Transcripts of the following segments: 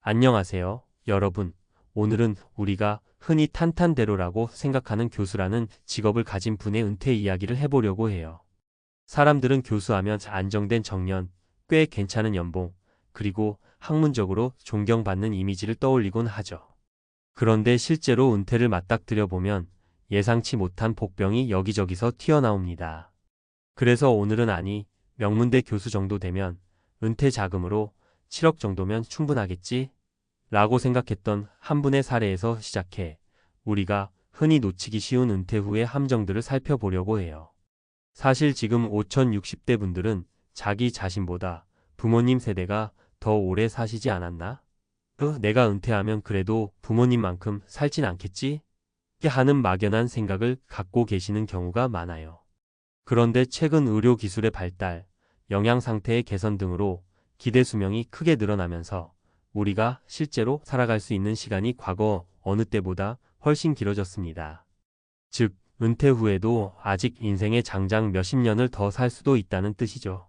안녕하세요, 여러분. 오늘은 우리가 흔히 탄탄대로라고 생각하는 교수라는 직업을 가진 분의 은퇴 이야기를 해보려고 해요. 사람들은 교수하면 안정된 정년, 꽤 괜찮은 연봉, 그리고 학문적으로 존경받는 이미지를 떠올리곤 하죠. 그런데 실제로 은퇴를 맞닥뜨려 보면 예상치 못한 복병이 여기저기서 튀어나옵니다. 그래서 오늘은 명문대 교수 정도 되면 은퇴 자금으로 7억 정도면 충분하겠지? 라고 생각했던 한 분의 사례에서 시작해 우리가 흔히 놓치기 쉬운 은퇴 후의 함정들을 살펴보려고 해요. 사실 지금 5060대 분들은 자기 자신보다 부모님 세대가 더 오래 사시지 않았나? 내가 은퇴하면 그래도 부모님만큼 살진 않겠지? 하는 막연한 생각을 갖고 계시는 경우가 많아요. 그런데 최근 의료 기술의 발달, 영양 상태의 개선 등으로 기대 수명이 크게 늘어나면서 우리가 실제로 살아갈 수 있는 시간이 과거 어느 때보다 훨씬 길어졌습니다. 즉, 은퇴 후에도 아직 인생의 장장 몇십 년을 더 살 수도 있다는 뜻이죠.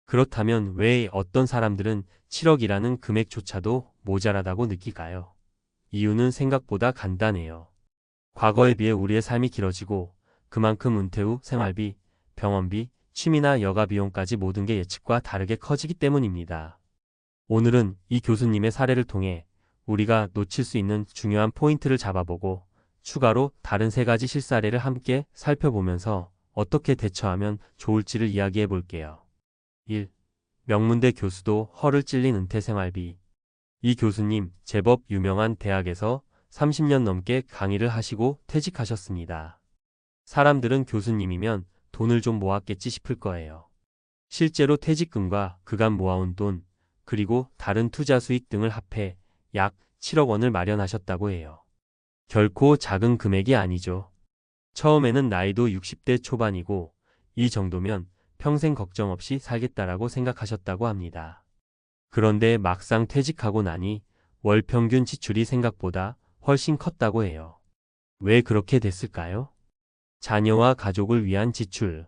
그렇다면 왜 어떤 사람들은 7억이라는 금액조차도 모자라다고 느낄까요? 이유는 생각보다 간단해요. 과거에 비해 우리의 삶이 길어지고 그만큼 은퇴 후 생활비, 병원비, 취미나 여가 비용까지 모든 게 예측과 다르게 커지기 때문입니다. 오늘은 이 교수님의 사례를 통해 우리가 놓칠 수 있는 중요한 포인트를 잡아보고 추가로 다른 세 가지 실사례를 함께 살펴보면서 어떻게 대처하면 좋을지를 이야기해 볼게요. 1. 명문대 교수도 허를 찔린 은퇴 생활비. 이 교수님 제법 유명한 대학에서 30년 넘게 강의를 하시고 퇴직하셨습니다. 사람들은 교수님이면 돈을 좀 모았겠지 싶을 거예요. 실제로 퇴직금과 그간 모아온 돈, 그리고 다른 투자 수익 등을 합해 약 7억 원을 마련하셨다고 해요. 결코 작은 금액이 아니죠. 처음에는 나이도 60대 초반이고 이 정도면 평생 걱정 없이 살겠다라고 생각하셨다고 합니다. 그런데 막상 퇴직하고 나니 월 평균 지출이 생각보다 훨씬 컸다고 해요. 왜 그렇게 됐을까요? 자녀와 가족을 위한 지출.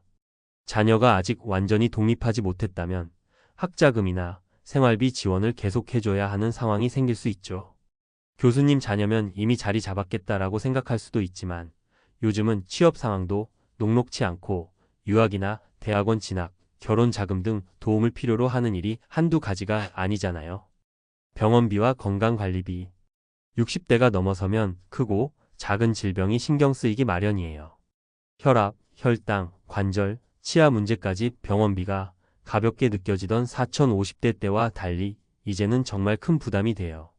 자녀가 아직 완전히 독립하지 못했다면 학자금이나 생활비 지원을 계속해줘야 하는 상황이 생길 수 있죠. 교수님 자녀면 이미 자리 잡았겠다라고 생각할 수도 있지만 요즘은 취업 상황도 녹록치 않고 유학이나 대학원 진학, 결혼 자금 등 도움을 필요로 하는 일이 한두 가지가 아니잖아요. 병원비와 건강관리비. 60대가 넘어서면 크고 작은 질병이 신경 쓰이기 마련이에요. 혈압, 혈당, 관절, 치아 문제까지 병원비가 가볍게 느껴지던 4050대 때와 달리 이제는 정말 큰 부담이 돼요.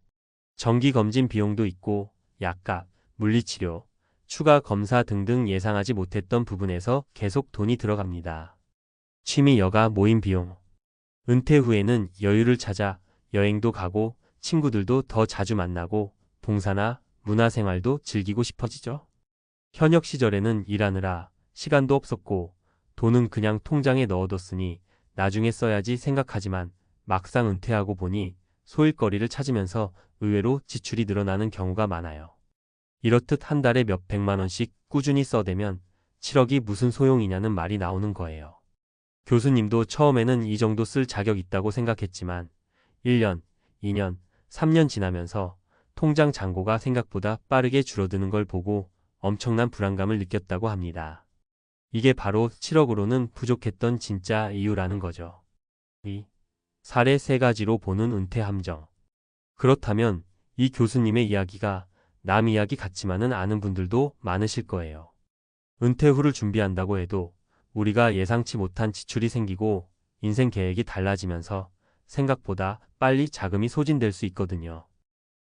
정기검진 비용도 있고 약값, 물리치료, 추가 검사 등등 예상하지 못했던 부분에서 계속 돈이 들어갑니다. 취미 여가 모임 비용. 은퇴 후에는 여유를 찾아 여행도 가고 친구들도 더 자주 만나고 봉사나 문화생활도 즐기고 싶어지죠. 현역 시절에는 일하느라 시간도 없었고 돈은 그냥 통장에 넣어뒀으니 나중에 써야지 생각하지만 막상 은퇴하고 보니 소일거리를 찾으면서 의외로 지출이 늘어나는 경우가 많아요. 이렇듯 한 달에 몇 백만 원씩 꾸준히 써대면 7억이 무슨 소용이냐는 말이 나오는 거예요. 교수님도 처음에는 이 정도 쓸 자격 있다고 생각했지만 1년, 2년, 3년 지나면서 통장 잔고가 생각보다 빠르게 줄어드는 걸 보고 엄청난 불안감을 느꼈다고 합니다. 이게 바로 7억으로는 부족했던 진짜 이유라는 거죠. 2. 사례 세 가지로 보는 은퇴 함정. 그렇다면 이 교수님의 이야기가 남 이야기 같지만은 않은 분들도 많으실 거예요. 은퇴 후를 준비한다고 해도 우리가 예상치 못한 지출이 생기고 인생 계획이 달라지면서 생각보다 빨리 자금이 소진될 수 있거든요.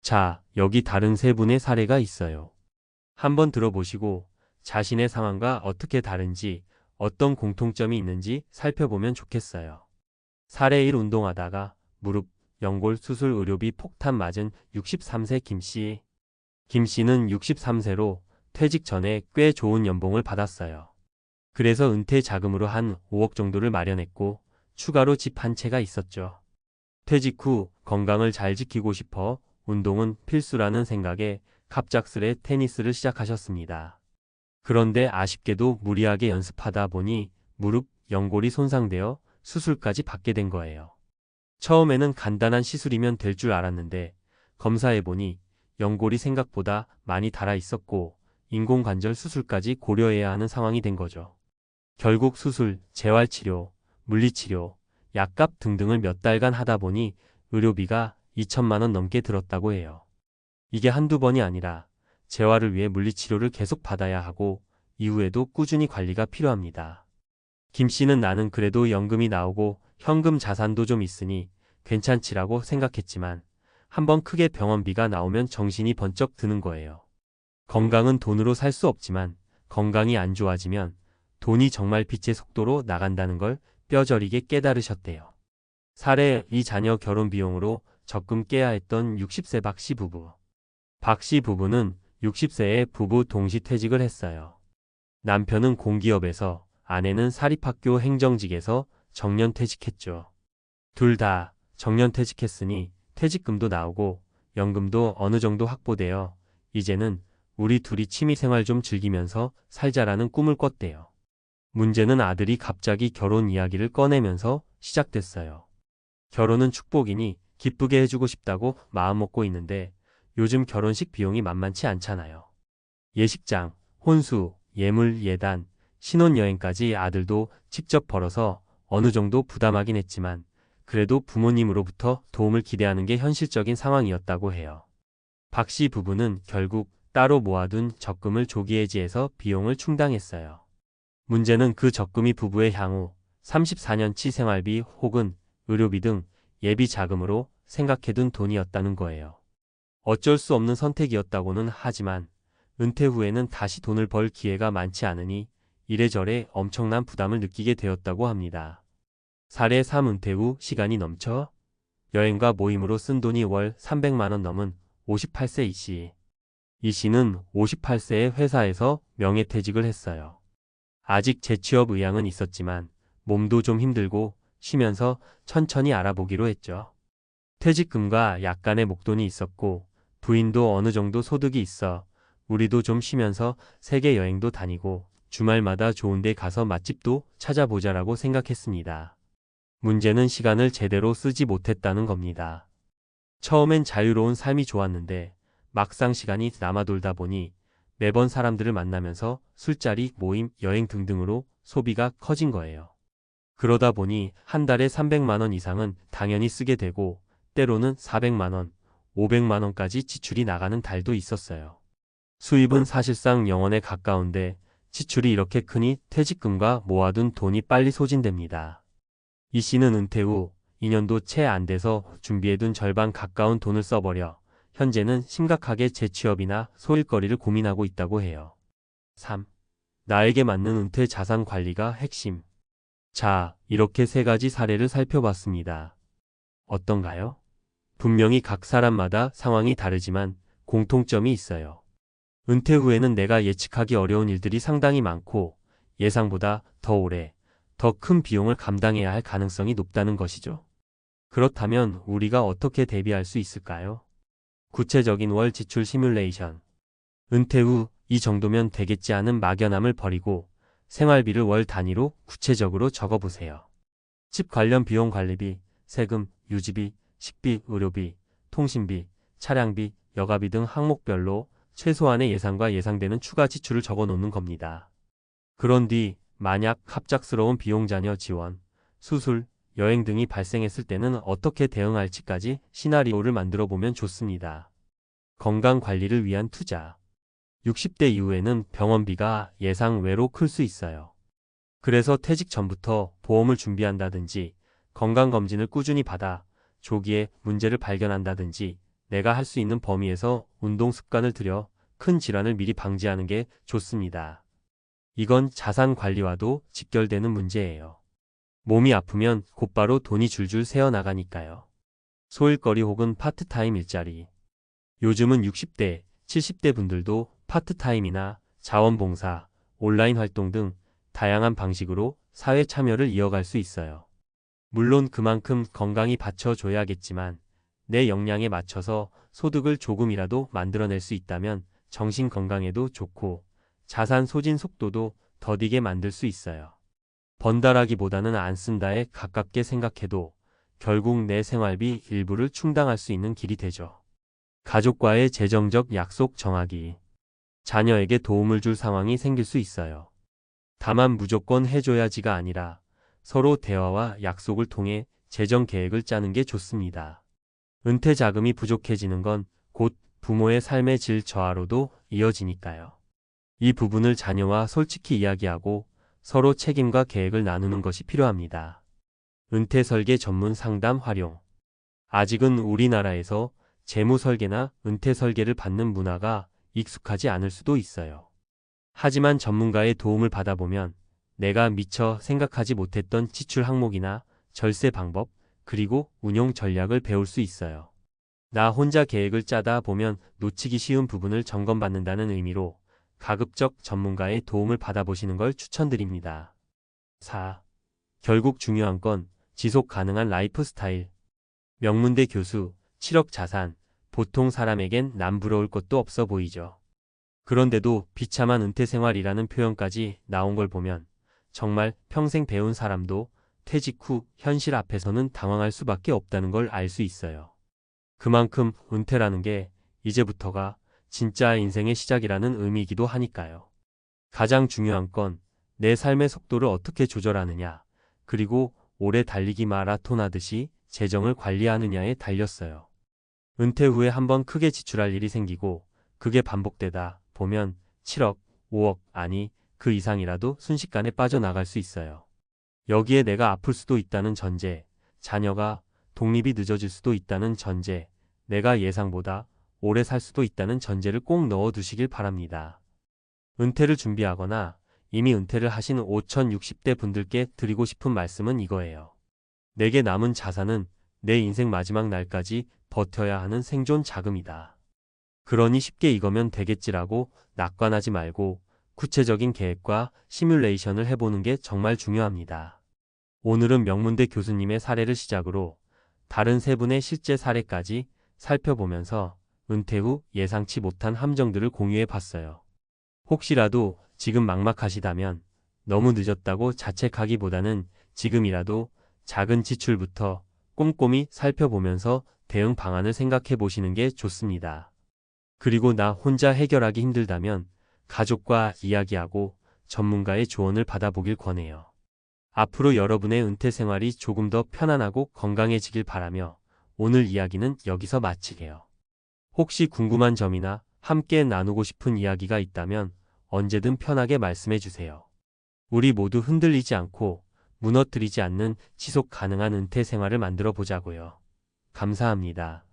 자, 여기 다른 세 분의 사례가 있어요. 한번 들어보시고 자신의 상황과 어떻게 다른지, 어떤 공통점이 있는지 살펴보면 좋겠어요. 사례 1. 운동하다가 무릎, 연골 수술 의료비 폭탄 맞은 63세 김씨. 김씨는 63세로 퇴직 전에 꽤 좋은 연봉을 받았어요. 그래서 은퇴 자금으로 한 5억 정도를 마련했고 추가로 집 한 채가 있었죠. 퇴직 후 건강을 잘 지키고 싶어 운동은 필수라는 생각에 갑작스레 테니스를 시작하셨습니다. 그런데 아쉽게도 무리하게 연습하다 보니 무릎, 연골이 손상되어 수술까지 받게 된 거예요. 처음에는 간단한 시술이면 될 줄 알았는데 검사해보니 연골이 생각보다 많이 닳아 있었고 인공관절 수술까지 고려해야 하는 상황이 된 거죠. 결국 수술, 재활치료, 물리치료, 약값 등등을 몇 달간 하다 보니 의료비가 2천만 원 넘게 들었다고 해요. 이게 한두 번이 아니라 재활을 위해 물리치료를 계속 받아야 하고 이후에도 꾸준히 관리가 필요합니다. 김 씨는 나는 그래도 연금이 나오고 현금 자산도 좀 있으니 괜찮지라고 생각했지만 한번 크게 병원비가 나오면 정신이 번쩍 드는 거예요. 건강은 돈으로 살 수 없지만 건강이 안 좋아지면 돈이 정말 빛의 속도로 나간다는 걸 뼈저리게 깨달으셨대요. 사례 이 자녀 결혼 비용으로 적금 깨야 했던 60세 박 씨 부부. 박 씨 부부는 60세에 부부 동시 퇴직을 했어요. 남편은 공기업에서, 아내는 사립학교 행정직에서 정년퇴직했죠. 둘 다 정년퇴직했으니 퇴직금도 나오고 연금도 어느 정도 확보되어 이제는 우리 둘이 취미생활 좀 즐기면서 살자라는 꿈을 꿨대요. 문제는 아들이 갑자기 결혼 이야기를 꺼내면서 시작됐어요. 결혼은 축복이니 기쁘게 해주고 싶다고 마음먹고 있는데 요즘 결혼식 비용이 만만치 않잖아요. 예식장, 혼수, 예물, 예단, 신혼여행까지 아들도 직접 벌어서 어느 정도 부담하긴 했지만 그래도 부모님으로부터 도움을 기대하는 게 현실적인 상황이었다고 해요. 박 씨 부부는 결국 따로 모아둔 적금을 조기해지해서 비용을 충당했어요. 문제는 그 적금이 부부의 향후 34년치 생활비 혹은 의료비 등 예비 자금으로 생각해둔 돈이었다는 거예요. 어쩔 수 없는 선택이었다고는 하지만 은퇴 후에는 다시 돈을 벌 기회가 많지 않으니 이래저래 엄청난 부담을 느끼게 되었다고 합니다. 사례 3 은퇴 후 시간이 넘쳐 여행과 모임으로 쓴 돈이 월 300만 원 넘은 58세 이 씨. 이 씨는 58세에 회사에서 명예퇴직을 했어요. 아직 재취업 의향은 있었지만 몸도 좀 힘들고 쉬면서 천천히 알아보기로 했죠. 퇴직금과 약간의 목돈이 있었고 부인도 어느 정도 소득이 있어 우리도 좀 쉬면서 세계 여행도 다니고 주말마다 좋은 데 가서 맛집도 찾아보자라고 생각했습니다. 문제는 시간을 제대로 쓰지 못했다는 겁니다. 처음엔 자유로운 삶이 좋았는데 막상 시간이 남아돌다 보니 매번 사람들을 만나면서 술자리, 모임, 여행 등등으로 소비가 커진 거예요. 그러다 보니 한 달에 300만 원 이상은 당연히 쓰게 되고 때로는 400만 원, 500만 원까지 지출이 나가는 달도 있었어요. 수입은 사실상 0원에 가까운데 지출이 이렇게 크니 퇴직금과 모아둔 돈이 빨리 소진됩니다. 이 씨는 은퇴 후 2년도 채 안 돼서 준비해둔 절반 가까운 돈을 써버려 현재는 심각하게 재취업이나 소일거리를 고민하고 있다고 해요. 3. 나에게 맞는 은퇴 자산 관리가 핵심. 자, 이렇게 세 가지 사례를 살펴봤습니다. 어떤가요? 분명히 각 사람마다 상황이 다르지만 공통점이 있어요. 은퇴 후에는 내가 예측하기 어려운 일들이 상당히 많고 예상보다 더 오래, 더 큰 비용을 감당해야 할 가능성이 높다는 것이죠. 그렇다면 우리가 어떻게 대비할 수 있을까요? 구체적인 월 지출 시뮬레이션. 은퇴 후 이 정도면 되겠지 하는 막연함을 버리고 생활비를 월 단위로 구체적으로 적어보세요. 집 관련 비용 관리비, 세금, 유지비, 식비, 의료비, 통신비, 차량비, 여가비 등 항목별로 최소한의 예상과 예상되는 추가 지출을 적어 놓는 겁니다. 그런 뒤 만약 갑작스러운 비용 자녀 지원, 수술, 여행 등이 발생했을 때는 어떻게 대응할지까지 시나리오를 만들어 보면 좋습니다. 건강 관리를 위한 투자. 60대 이후에는 병원비가 예상 외로 클 수 있어요. 그래서 퇴직 전부터 보험을 준비한다든지 건강검진을 꾸준히 받아 조기에 문제를 발견한다든지 내가 할 수 있는 범위에서 운동 습관을 들여 큰 질환을 미리 방지하는 게 좋습니다. 이건 자산 관리와도 직결되는 문제예요. 몸이 아프면 곧바로 돈이 줄줄 새어나가니까요. 소일거리 혹은 파트타임 일자리. 요즘은 60대, 70대 분들도 파트타임이나 자원봉사, 온라인 활동 등 다양한 방식으로 사회 참여를 이어갈 수 있어요. 물론 그만큼 건강이 받쳐줘야겠지만 내 역량에 맞춰서 소득을 조금이라도 만들어낼 수 있다면 정신 건강에도 좋고 자산 소진 속도도 더디게 만들 수 있어요. 번다라기보다는 안 쓴다에 가깝게 생각해도 결국 내 생활비 일부를 충당할 수 있는 길이 되죠. 가족과의 재정적 약속 정하기. 자녀에게 도움을 줄 상황이 생길 수 있어요. 다만 무조건 해줘야지가 아니라 서로 대화와 약속을 통해 재정 계획을 짜는 게 좋습니다. 은퇴 자금이 부족해지는 건 곧 부모의 삶의 질 저하로도 이어지니까요. 이 부분을 자녀와 솔직히 이야기하고 서로 책임과 계획을 나누는 것이 필요합니다. 은퇴 설계 전문 상담 활용. 아직은 우리나라에서 재무 설계나 은퇴 설계를 받는 문화가 익숙하지 않을 수도 있어요. 하지만 전문가의 도움을 받아보면 내가 미처 생각하지 못했던 지출 항목이나 절세 방법, 그리고 운용 전략을 배울 수 있어요. 나 혼자 계획을 짜다 보면 놓치기 쉬운 부분을 점검받는다는 의미로 가급적 전문가의 도움을 받아보시는 걸 추천드립니다. 4. 결국 중요한 건 지속 가능한 라이프 스타일. 명문대 교수, 7억 자산, 보통 사람에겐 남부러울 것도 없어 보이죠. 그런데도 비참한 은퇴 생활이라는 표현까지 나온 걸 보면 정말 평생 배운 사람도 퇴직 후 현실 앞에서는 당황할 수밖에 없다는 걸 알 수 있어요. 그만큼 은퇴라는 게 이제부터가 진짜 인생의 시작이라는 의미이기도 하니까요. 가장 중요한 건 내 삶의 속도를 어떻게 조절하느냐, 그리고 오래 달리기 마라톤 하듯이 재정을 관리하느냐에 달렸어요. 은퇴 후에 한번 크게 지출할 일이 생기고 그게 반복되다 보면 7억, 5억, 아니 그 이상이라도 순식간에 빠져나갈 수 있어요. 여기에 내가 아플 수도 있다는 전제, 자녀가 독립이 늦어질 수도 있다는 전제, 내가 예상보다 오래 살 수도 있다는 전제를 꼭 넣어두시길 바랍니다. 은퇴를 준비하거나 이미 은퇴를 하신 5060대 분들께 드리고 싶은 말씀은 이거예요. 내게 남은 자산은 내 인생 마지막 날까지 버텨야 하는 생존 자금이다. 그러니 쉽게 이거면 되겠지라고 낙관하지 말고 구체적인 계획과 시뮬레이션을 해보는 게 정말 중요합니다. 오늘은 명문대 교수님의 사례를 시작으로 다른 세 분의 실제 사례까지 살펴보면서 은퇴 후 예상치 못한 함정들을 공유해 봤어요. 혹시라도 지금 막막하시다면 너무 늦었다고 자책하기보다는 지금이라도 작은 지출부터 꼼꼼히 살펴보면서 대응 방안을 생각해 보시는 게 좋습니다. 그리고 나 혼자 해결하기 힘들다면 가족과 이야기하고 전문가의 조언을 받아보길 권해요. 앞으로 여러분의 은퇴 생활이 조금 더 편안하고 건강해지길 바라며 오늘 이야기는 여기서 마치게요. 혹시 궁금한 점이나 함께 나누고 싶은 이야기가 있다면 언제든 편하게 말씀해 주세요. 우리 모두 흔들리지 않고 무너뜨리지 않는 지속 가능한 은퇴 생활을 만들어 보자고요. 감사합니다.